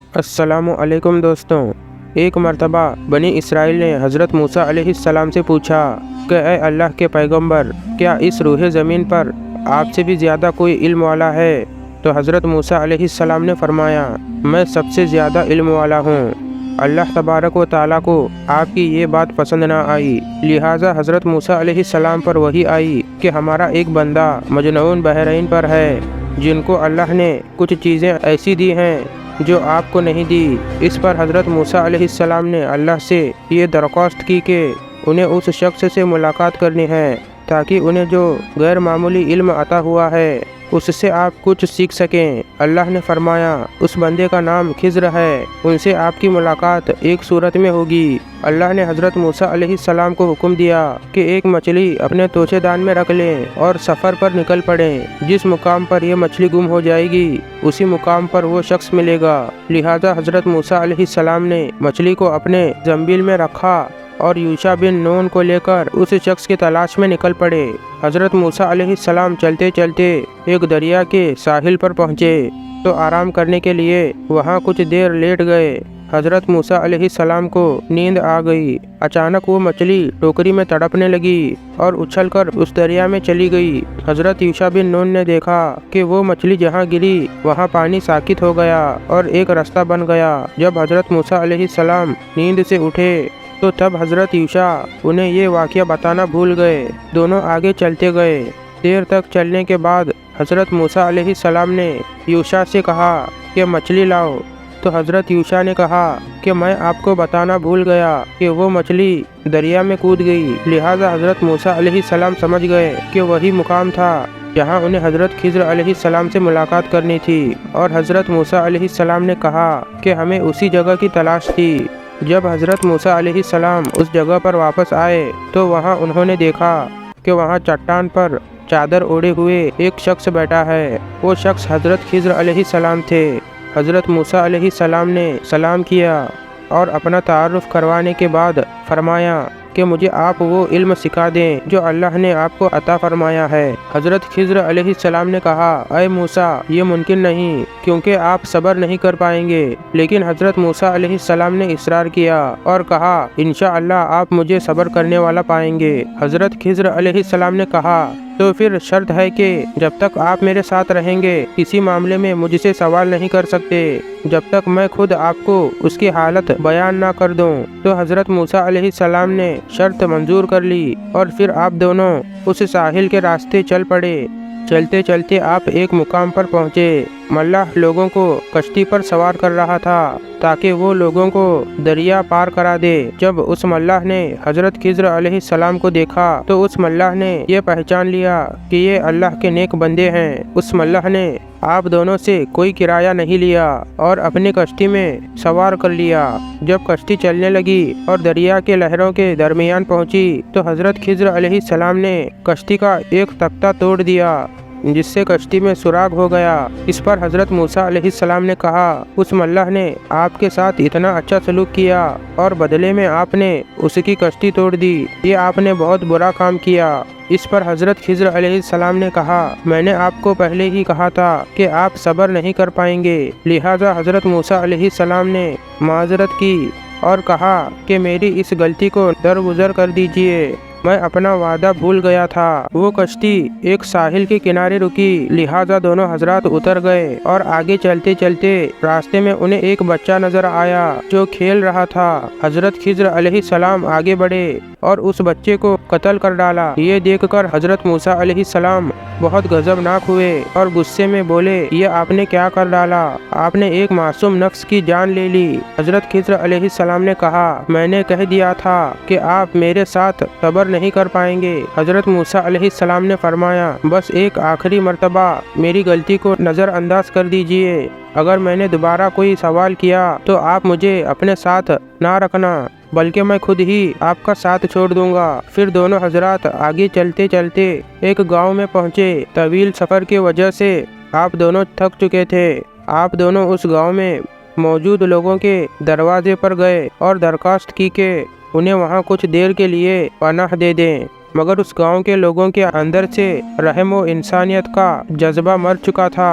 अस्सलामु अलैकुम दोस्तों। एक मर्तबा बनी इसराइल ने हज़रत मूसा अलैहिस्सलाम से पूछा कि ए अल्लाह के पैगंबर, क्या इस रूह ज़मीन पर आपसे भी ज़्यादा कोई इल्म वाला है? तो हज़रत मूसा अलैहिस्सलाम ने फरमाया, मैं सबसे ज़्यादा इल्म वाला हूँ। अल्लाह तबारक व तआला को आपकी ये बात पसंद ना आई, लिहाजा हज़रत मूसा अलैहिस्सलाम पर वही आई कि हमारा एक बंदा मजनून बहरैन पर है, जिनको अल्लाह ने कुछ चीज़ें ऐसी दी हैं जो आपको नहीं दी। इस पर हज़रत मूसा अलैहिस्सलाम ने अल्लाह से ये दरख्वास्त की कि उन्हें उस शख्स से मुलाकात करनी है ताकि उन्हें जो गैर मामूली इल्म अता हुआ है उससे आप कुछ सीख सकें। अल्लाह ने फरमाया, उस बंदे का नाम खिज़्र है, उनसे आपकी मुलाकात एक सूरत में होगी। अल्लाह ने हज़रत मूसा अलैहिस्सलाम को हुक्म दिया कि एक मछली अपने तोशेदान में रख लें और सफ़र पर निकल पड़ें। जिस मुकाम पर यह मछली गुम हो जाएगी उसी मुकाम पर वो शख्स मिलेगा। लिहाजा हज़रत मूसा अलैहिस्सलाम ने मछली को अपने जंबील में रखा और यूशा बिन नून को लेकर उस शख्स की तलाश में निकल पड़े। हज़रत मूसा अलैहिस्सलाम चलते चलते एक दरिया के साहिल पर पहुँचे तो आराम करने के लिए वहाँ कुछ देर लेट गए। हज़रत मूसा अलैहिस्सलाम को नींद आ गई। अचानक वो मछली टोकरी में तड़पने लगी और उछलकर उस दरिया में चली गई। हज़रत यूशा बिन नून ने देखा कि वो मछली जहाँ गिरी वहाँ पानी साकित हो गया और एक रास्ता बन गया। जब हज़रत मूसा अलैहिस्सलाम नींद से उठे तो तब हज़रत यूशा उन्हें ये वाक़या बताना भूल गए। दोनों आगे चलते गए। देर तक चलने के बाद हज़रत मूसा अलैहिस्सलाम ने यूशा से कहा कि मछली लाओ। तो हज़रत यूशा ने कहा कि मैं आपको बताना भूल गया कि वो मछली दरिया में कूद गई। लिहाजा हज़रत मूसा अलैहिस्सलाम समझ गए कि वही मुकाम था जहाँ उन्हें हज़रत खिज़्र अलैहिस्सलाम से मुलाकात करनी थी। और हज़रत मूसा अलैहिस्सलाम ने कहा कि हमें उसी जगह की तलाश थी। जब हज़रत मूसा अलैहिस्सलाम उस जगह पर वापस आए तो वहाँ उन्होंने देखा कि वहाँ चट्टान पर चादर ओढ़े हुए एक शख्स बैठा है। वो शख्स हज़रत खिज़्र अलैहिस्सलाम थे। हज़रत मूसा अलैहिस्सलाम ने सलाम किया और अपना तारुफ करवाने के बाद फरमाया कि मुझे आप वो इल्म सिखा दें जो अल्लाह ने आपको अता फरमाया है। हज़रत खिज़्र अलैहिस्सलाम ने कहा, अय मूसा, ये मुमकिन नहीं क्योंकि आप सब्र नहीं कर पाएंगे। लेकिन हज़रत मूसा अलैहिस्सलाम ने इसरार किया और कहा, इंशाअल्लाह आप मुझे सब्र करने वाला पाएंगे। हज़रत खिज़्र अलैहिस्सलाम ने कहा, तो फिर शर्त है कि जब तक आप मेरे साथ रहेंगे किसी मामले में मुझसे सवाल नहीं कर सकते जब तक मैं खुद आपको उसकी हालत बयान ना कर दूं। तो हज़रत मूसा अलैहिस्सलाम ने शर्त मंजूर कर ली और फिर आप दोनों उस साहिल के रास्ते चल पड़े। चलते चलते आप एक मुकाम पर पहुँचे। मल्लाह लोगों को कश्ती पर सवार कर रहा था ताकि वो लोगों को दरिया पार करा दे। जब उस मल्लाह ने हज़रत खिज़्र अलैहिस्सलाम को देखा तो उस मल्लाह ने ये पहचान लिया कि ये अल्लाह के नेक बंदे हैं। उस मल्लाह ने आप दोनों से कोई किराया नहीं लिया और अपनी कश्ती में सवार कर लिया। जब कश्ती चलने लगी और दरिया के लहरों के दरमियान पहुंची तो हज़रत खिज़्र अलैहिस्सलाम ने कश्ती का एक तख्ता तोड़ दिया जिससे कश्ती में सुराग हो गया। इस पर हज़रत मूसा अलैहिस्सलाम ने कहा, उस मल्लाह ने आपके साथ इतना अच्छा सलूक किया और बदले में आपने उसकी कश्ती तोड़ दी, ये आपने बहुत बुरा काम किया। इस पर हज़रत खिज़्र अलैहिस्सलाम ने कहा, मैंने आपको पहले ही कहा था कि आप सब्र नहीं कर पाएंगे। लिहाजा हज़रत मूसा अलैहिस्सलाम ने माज़रत की और कहा कि मेरी इस गलती को दरगुजर कर दीजिए, मैं अपना वादा भूल गया था। वो कश्ती एक साहिल के किनारे रुकी। लिहाजा दोनों हजरात उतर गए और आगे चलते चलते रास्ते में उन्हें एक बच्चा नजर आया जो खेल रहा था। हजरत खिज़्र अलैहिस्सलाम आगे बढ़े और उस बच्चे को कत्ल कर डाला। ये देखकर हजरत मूसा अलैहिस्सलाम बहुत गजबनाक हुए और गुस्से में बोले, ये आपने क्या कर डाला? आपने एक मासूम नफ्स की जान ले ली। हजरत खिज़्र अलैहिस्सलाम ने कहा, मैंने कह दिया था कि आप मेरे साथ सब्र नहीं कर पाएंगे। हजरत मूसा अलैहिस्सलाम ने फरमाया, बस एक आखिरी मर्तबा मेरी गलती को नज़रअंदाज कर दीजिए। अगर मैंने दोबारा कोई सवाल किया तो आप मुझे अपने साथ ना रखना बल्कि मैं खुद ही आपका साथ छोड़ दूंगा। फिर दोनों हजरात आगे चलते चलते एक गांव में पहुंचे। तवील सफ़र की वजह से आप दोनों थक चुके थे। आप दोनों उस गांव में मौजूद लोगों के दरवाजे पर गए और दरख्वास्त की कि उन्हें वहां कुछ देर के लिए पनाह दे दें। मगर उस गांव के लोगों के अंदर से रहम व इंसानियत का जज्बा मर चुका था।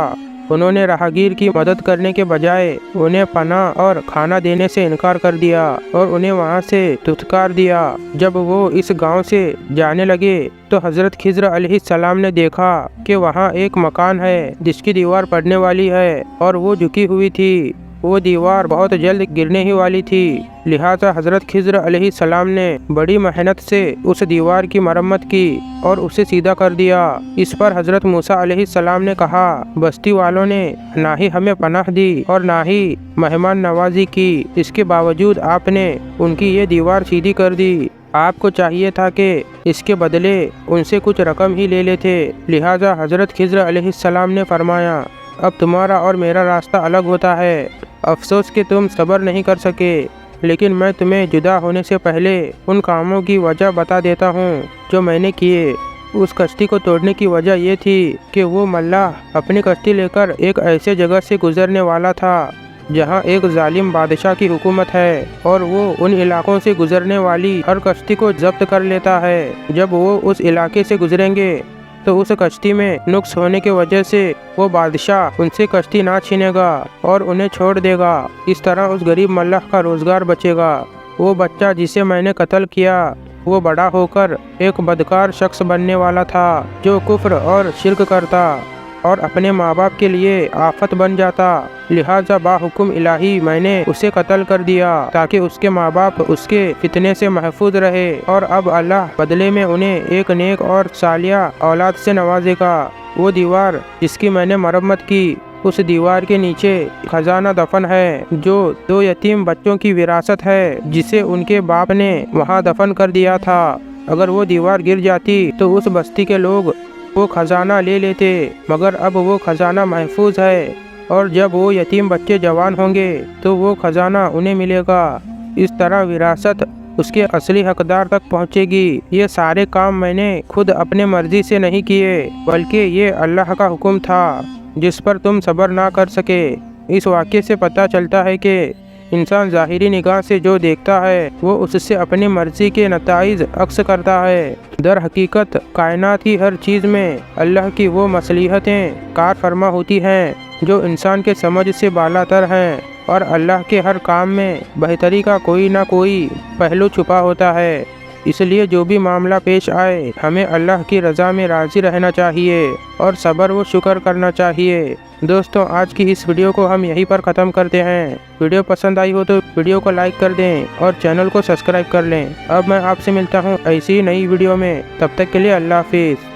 انہوں نے راہگیر کی مدد کرنے کے بجائے انہیں پناہ اور کھانا دینے سے انکار کر دیا اور انہیں وہاں سے دھتکار دیا۔ جب وہ اس گاؤں سے جانے لگے تو حضرت خضر علیہ السلام نے دیکھا کہ وہاں ایک مکان ہے جس کی دیوار پڑنے والی ہے اور وہ جھکی ہوئی تھی۔ وہ دیوار بہت جلد گرنے ہی والی تھی، لہٰذا حضرت خضر علیہ السلام نے بڑی محنت سے اس دیوار کی مرمت کی اور اسے سیدھا کر دیا۔ اس پر حضرت موسیٰ علیہ السلام نے کہا، بستی والوں نے نہ ہی ہمیں پناہ دی اور نہ ہی مہمان نوازی کی، اس کے باوجود آپ نے ان کی یہ دیوار سیدھی کر دی۔ آپ کو چاہیے تھا کہ اس کے بدلے ان سے کچھ رقم ہی لے لیتے۔ لہٰذا حضرت خضر علیہ السلام نے فرمایا، اب تمہارا اور میرا راستہ الگ ہوتا ہے۔ افسوس کہ تم صبر نہیں کر سکے، لیکن میں تمہیں جدا ہونے سے پہلے ان کاموں کی وجہ بتا دیتا ہوں جو میں نے کیے۔ اس کشتی کو توڑنے کی وجہ یہ تھی کہ وہ ملاح اپنی کشتی لے کر ایک ایسے جگہ سے گزرنے والا تھا جہاں ایک ظالم بادشاہ کی حکومت ہے اور وہ ان علاقوں سے گزرنے والی ہر کشتی کو ضبط کر لیتا ہے۔ جب وہ اس علاقے سے گزریں گے تو اس کشتی میں نقص ہونے کی وجہ سے وہ بادشاہ ان سے کشتی نہ چھینے گا اور انہیں چھوڑ دے گا۔ اس طرح اس غریب ملاح کا روزگار بچے گا۔ وہ بچہ جسے میں نے قتل کیا وہ بڑا ہو کر ایک بدکار شخص بننے والا تھا جو کفر اور شرک کرتا اور اپنے ماں باپ کے لیے آفت بن جاتا۔ لہٰذا باحکم الہی میں نے اسے قتل کر دیا تاکہ اس کے ماں باپ اس کے فتنے سے محفوظ رہے، اور اب اللہ بدلے میں انہیں ایک نیک اور صالحہ اولاد سے نوازے گا۔ وہ دیوار جس کی میں نے مرمت کی، اس دیوار کے نیچے خزانہ دفن ہے جو 2 یتیم بچوں کی وراثت ہے جسے ان کے باپ نے وہاں دفن کر دیا تھا۔ اگر وہ دیوار گر جاتی تو اس بستی کے لوگ وہ خزانہ لے لیتے، مگر اب وہ خزانہ محفوظ ہے، اور جب وہ یتیم بچے جوان ہوں گے تو وہ خزانہ انہیں ملے گا۔ اس طرح وراثت اس کے اصلی حقدار تک پہنچے گی۔ یہ سارے کام میں نے خود اپنے مرضی سے نہیں کیے، بلکہ یہ اللہ کا حکم تھا جس پر تم صبر نہ کر سکے۔ اس واقعے سے پتہ چلتا ہے کہ انسان ظاہری نگاہ سے جو دیکھتا ہے وہ اس سے اپنی مرضی کے نتائج عکس کرتا ہے۔ در حقیقت کائنات کی ہر چیز میں اللہ کی وہ مصلحتیں کار فرما ہوتی ہیں جو انسان کے سمجھ سے بالا تر ہیں، اور اللہ کے ہر کام میں بہتری کا کوئی نہ کوئی پہلو چھپا ہوتا ہے۔ اس لیے جو بھی معاملہ پیش آئے ہمیں اللہ کی رضا میں راضی رہنا چاہیے اور صبر و شکر کرنا چاہیے۔ دوستوں، آج کی اس ویڈیو کو ہم یہیں پر ختم کرتے ہیں۔ ویڈیو پسند آئی ہو تو ویڈیو کو لائک کر دیں اور چینل کو سبسکرائب کر لیں۔ اب میں آپ سے ملتا ہوں ایسی نئی ویڈیو میں، تب تک کے لیے اللہ حافظ۔